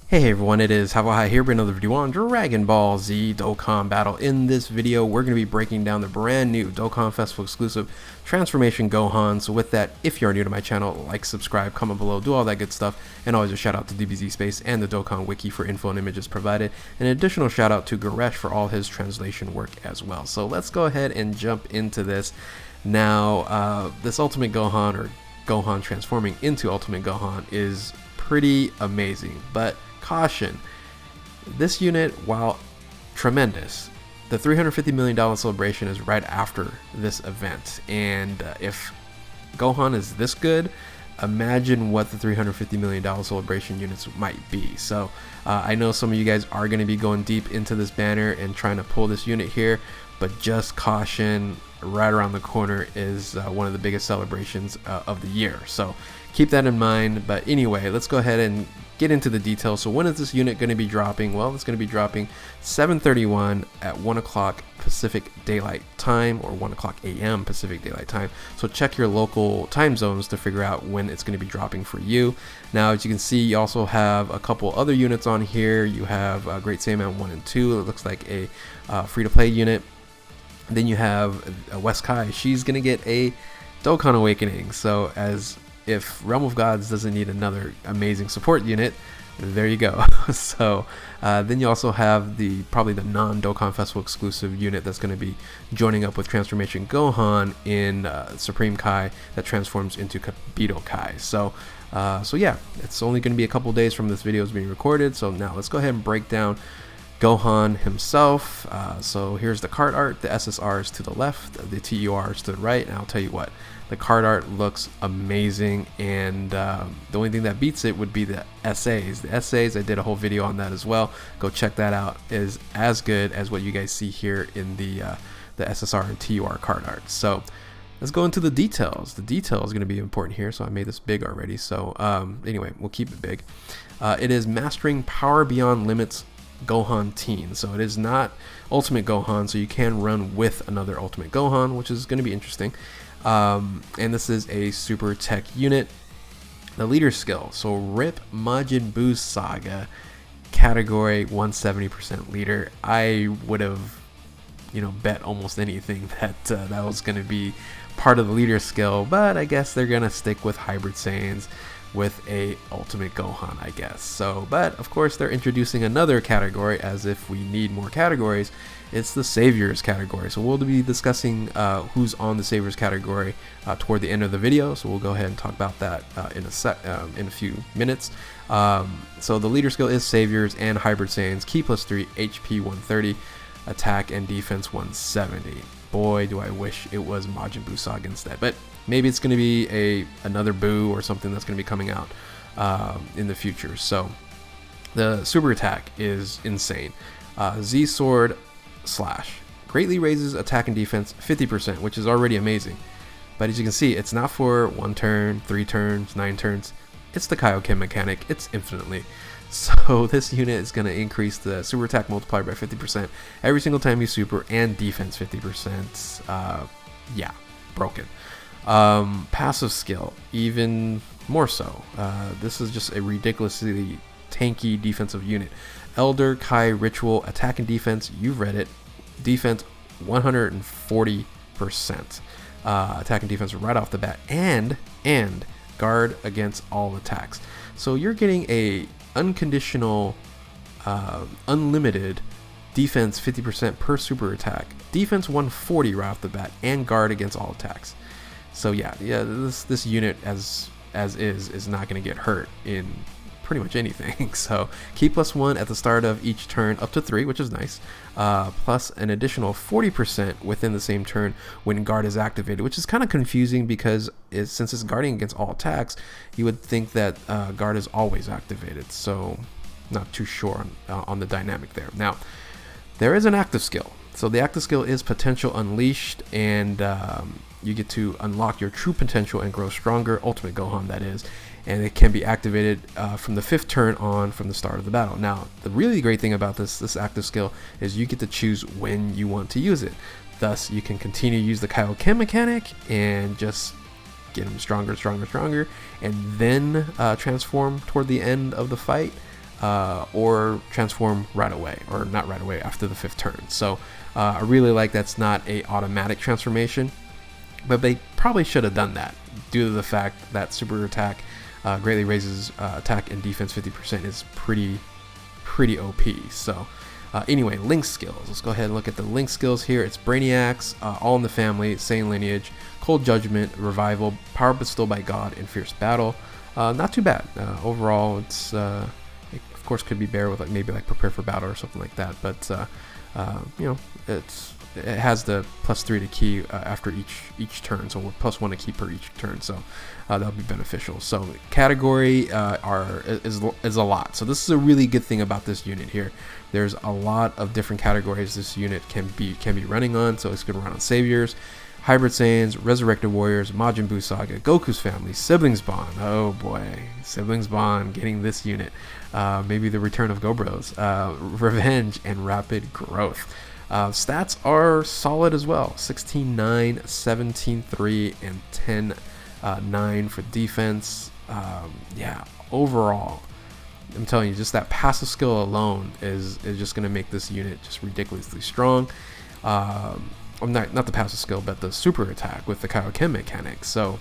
Hey everyone, it is Hawai here with another video on Dragon Ball Z Dokkan Battle. In this video, we're going to be breaking down the brand new Dokkan Festival exclusive Transformation Gohan. So with that, if you are new to my channel, like, subscribe, comment below, do all that good stuff. And always a shout out to DBZ Space and the Dokkan Wiki for info and images provided. An additional shout out to Goresh for all his translation work as well. So let's go ahead and jump into this. Now, this Ultimate Gohan, or Gohan transforming into Ultimate Gohan, is pretty amazing, but caution, this unit, while tremendous, the $350 million celebration is right after this event, and if Gohan is this good, imagine what the $350 million celebration units might be. So I know some of you guys are going to be going deep into this banner and trying to pull this unit here, but just caution, right around the corner is one of the biggest celebrations of the year, so keep that in mind. But anyway, let's go ahead and get into the details. So when is this unit going to be dropping? Well, it's going to be dropping 7:31 at 1 o'clock Pacific Daylight Time, or 1 o'clock a.m. Pacific Daylight Time. So check your local time zones to figure out when it's going to be dropping for you. Now, as you can see, you also have a couple other units on here. You have Great Saiyaman 1 and 2. It looks like a free-to-play unit. Then you have West Kai. She's going to get a Dokkan Awakening. So as if Realm of Gods doesn't need another amazing support unit, there you go. So then you also have probably the non-Dokkan Festival exclusive unit that's going to be joining up with Transformation Gohan in Supreme Kai that transforms into Kabuto Kai. So yeah, it's only going to be a couple days from this video is being recorded. So now let's go ahead and break down Gohan himself. So here's the card art. The SSR is to the left, the TUR is to the right, and I'll tell you what, the card art looks amazing, and the only thing that beats it would be the essays. The essays, I did a whole video on that as well. Go check that out. Is as good as what you guys see here in the SSR and TUR card art. So let's go into the details. The detail is going to be important here, so I made this big already. So anyway, we'll keep it big. It is Mastering Power Beyond Limits Gohan Teen. So it is not Ultimate Gohan, so you can run with another Ultimate Gohan, which is going to be interesting. And this is a super tech unit. The leader skill, so Rip Majin Buu Saga, category 170% leader. I would have, bet almost anything that that was going to be part of the leader skill, but I guess they're going to stick with Hybrid Saiyans with a Ultimate Gohan, I guess. So, but of course they're introducing another category, as if we need more categories. It's the Saviors category. So we'll be discussing who's on the Saviors category toward the end of the video. So we'll go ahead and talk about that in a few minutes. So the leader skill is Saviors and Hybrid Saiyans. Ki +3, HP 130, attack and defense 170. Boy, do I wish it was Majin Buu Saga instead. But maybe it's going to be another Buu or something that's going to be coming out in the future. So the super attack is insane. Z Sword Slash greatly raises attack and defense 50%, which is already amazing. But as you can see, it's not for 1 turn, 3 turns, 9 turns. It's the Kaioken mechanic. It's infinitely. So this unit is going to increase the super attack multiplier by 50% every single time you super, and defense 50%. Yeah, broken. Passive skill, even more so. This is just a ridiculously tanky defensive unit. Elder Kai Ritual, attack and defense, you've read it. Defense 140%. Attack and defense right off the bat, and guard against all attacks. So you're getting a unconditional, unlimited defense 50% per super attack, defense 140 right off the bat, and guard against all attacks. So yeah, this unit as is not going to get hurt in pretty much anything. So Ki +1 at the start of each turn up to 3, which is nice, plus an additional 40% within the same turn when guard is activated, which is kind of confusing because since it's guarding against all attacks, you would think that guard is always activated. So not too sure on the dynamic there. Now there is an active skill. So the active skill is Potential Unleashed, and you get to unlock your true potential and grow stronger, Ultimate Gohan that is, and it can be activated from the 5th turn on from the start of the battle. Now, the really great thing about this active skill is you get to choose when you want to use it. Thus, you can continue to use the Kaioken mechanic and just get him stronger, and then transform toward the end of the fight. or transform right away, or not right away, after the 5th turn. So I really like that's not a automatic transformation, but they probably should have done that due to the fact that super attack greatly raises attack and defense 50% is pretty OP. So anyway, Link skills. Let's go ahead and look at the Link skills here. It's Brainiacs, all in the family, same lineage, Cold Judgment, Revival, Power Bestowed by God, and Fierce Battle. Not too bad. Overall, it's it of course could be better with like maybe like Prepare for Battle or something like that, but you know, it has the +3 to key after each turn, so +1 to key per each turn, so that'll be beneficial. So category is a lot, so this is a really good thing about this unit here. There's a lot of different categories this unit can be running on, so it's going to run on Saviors, Hybrid Saiyans, Resurrected Warriors, Majin Buu Saga, Goku's Family, Siblings Bond. Oh boy, Siblings Bond getting this unit. Maybe the return of Go Bros, Revenge, and Rapid Growth. Stats are solid as well. 16-9, 17-3, and 10-9 for defense. Yeah, overall, I'm telling you, just that passive skill alone is just going to make this unit just ridiculously strong. Not the passive skill, but the super attack with the Kaioken mechanic. So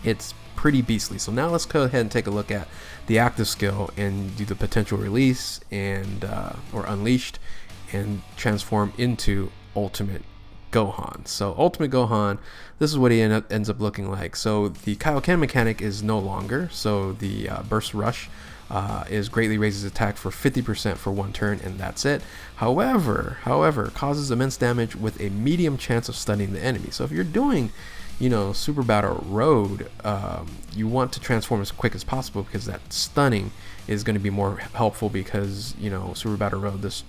it's pretty beastly. So now let's go ahead and take a look at the active skill and do the potential release and or unleashed and transform into Ultimate Gohan. So Ultimate Gohan, this is what he ends up looking like. So the Kaioken mechanic is no longer. So the Burst Rush is greatly raises attack for 50% for 1 turn, and that's it. However, causes immense damage with a medium chance of stunning the enemy. So if you're doing, you know, Super Battle Road, you want to transform as quick as possible, because that stunning is going to be more helpful, because, you know, Super Battle Road, this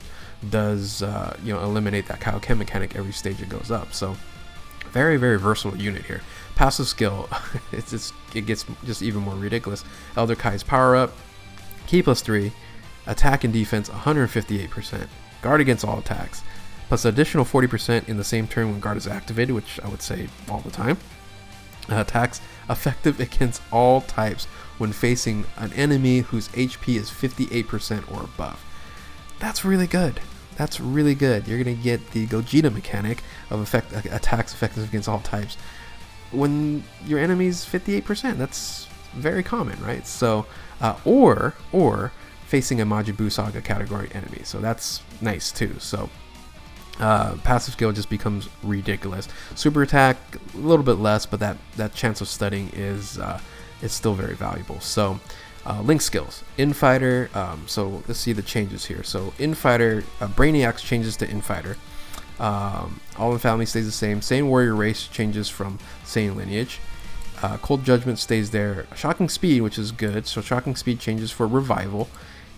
does you know, eliminate that Kaioken mechanic every stage it goes up. So very versatile unit here. Passive skill, it gets just even more ridiculous. Elder Kai's power up, Key +3, attack and defense 158%, guard against all attacks, plus additional 40% in the same turn when guard is activated, which I would say all the time. Attacks effective against all types when facing an enemy whose HP is 58% or above. That's really good. That's really good. You're going to get the Gogeta mechanic of attacks effective against all types when your enemy's 58%. That's very common, right? So or facing a Majin Buu Saga category enemy, so that's nice too. So passive skill just becomes ridiculous. Super attack a little bit less, but that chance of stunning is still very valuable. So Link skills, Infighter. So let's see the changes here. So Infighter, Brainiacs changes to Infighter. All in Family stays the same. Saiyan Warrior race changes from Saiyan lineage. Cold Judgment stays there. Shocking Speed, which is good. So Shocking Speed changes for Revival.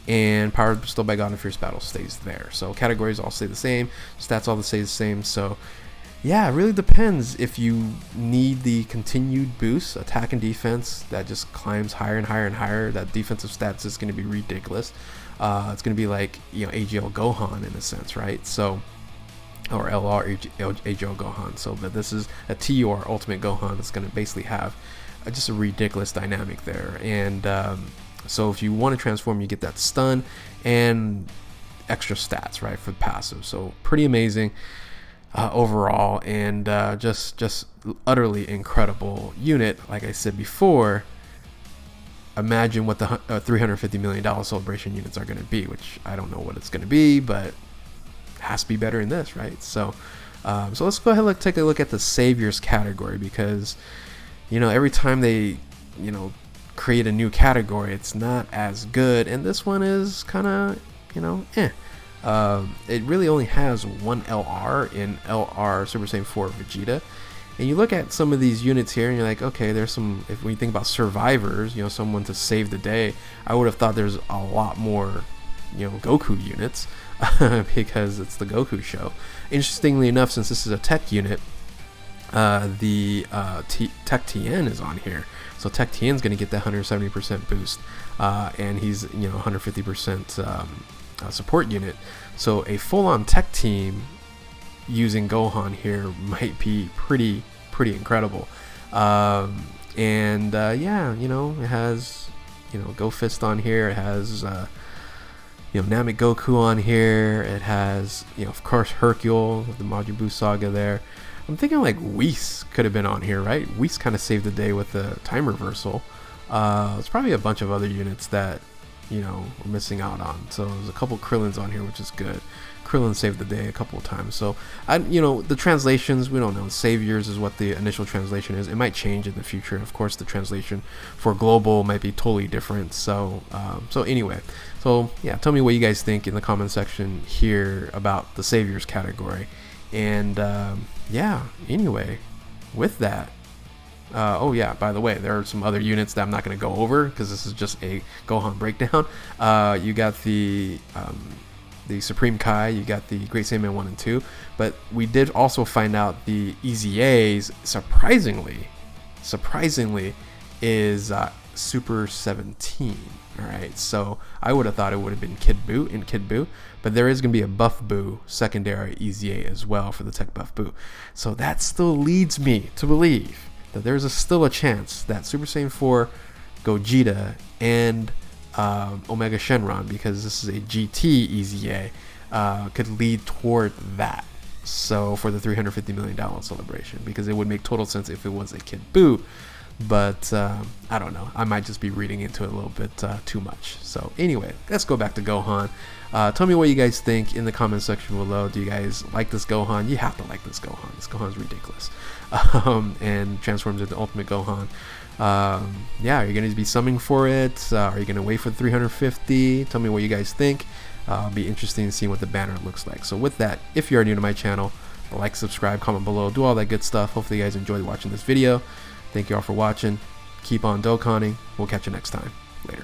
And Power Bestowed by God and Fierce Battle stays there. So categories all stay the same. Stats all stay the same. So yeah, it really depends if you need the continued boost, attack and defense, that just climbs higher and higher and higher. That defensive stats is going to be ridiculous. It's going to be like, you know, AGL Gohan in a sense, right? So, or LR AGL Gohan. So, but this is a TUR Ultimate Gohan that's going to basically have just a ridiculous dynamic there. And so if you want to transform, you get that stun and extra stats, right, for the passive. So pretty amazing overall, and just utterly incredible unit. Like I said before, imagine what the $350 million celebration units are going to be, which I don't know what it's going to be, but it has to be better in this, right? So so let's go ahead and take a look at the Saviors category, because, you know, every time they, you know, create a new category, it's not as good, and this one is kind of, you know, it really only has one LR in LR Super Saiyan 4 Vegeta. And you look at some of these units here and you're like, okay, there's some, when you think about survivors, you know, someone to save the day, I would have thought there's a lot more, you know, Goku units because it's the Goku show. Interestingly enough, since this is a tech unit, the Tech Tien is on here. So Tech Tien's going to get that 170% boost, and he's, you know, 150% support unit. So a full-on tech team using Gohan here might be pretty incredible. Yeah, you know, it has, you know, Go Fist on here. It has you know, Namek Goku on here. It has, you know, of course, Hercule with the Majin Buu saga there. I'm thinking like Whis could have been on here, right? Whis kind of saved the day with the time reversal. There's probably a bunch of other units that, you know, we're missing out on. So there's a couple Krillins on here, which is good. Krillin saved the day a couple of times. So, you know, the translations, we don't know. Saviors is what the initial translation is. It might change in the future. Of course, the translation for global might be totally different. So, anyway, so yeah, tell me what you guys think in the comment section here about the Saviors category. And yeah, anyway, with that, oh yeah, by the way, there are some other units that I'm not going to go over because this is just a Gohan breakdown. You got the Supreme Kai, you got the Great Saiyaman 1 and 2, but we did also find out the EZAs, surprisingly, is Super 17. Alright, so I would have thought it would have been Kid Buu, but there is going to be a Buff Buu secondary EZA as well for the Tech Buff Buu. So that still leads me to believe that there's still a chance that Super Saiyan 4 Gogeta and Omega Shenron, because this is a GT EZA, could lead toward that. So for the $350 million celebration, because it would make total sense if it was a Kid Buu, but I don't know. I might just be reading into it a little bit too much. So anyway, let's go back to Gohan. Tell me what you guys think in the comment section below. Do you guys like this Gohan? You have to like this Gohan. This Gohan's ridiculous. And transforms into Ultimate Gohan. Yeah, are you going to be summing for it? Are you going to wait for the 350? Tell me what you guys think. It'll be interesting to see what the banner looks like. So with that, if you are new to my channel, like, subscribe, comment below, do all that good stuff. Hopefully you guys enjoyed watching this video. Thank you all for watching. Keep on Dokkaning. We'll catch you next time. Later.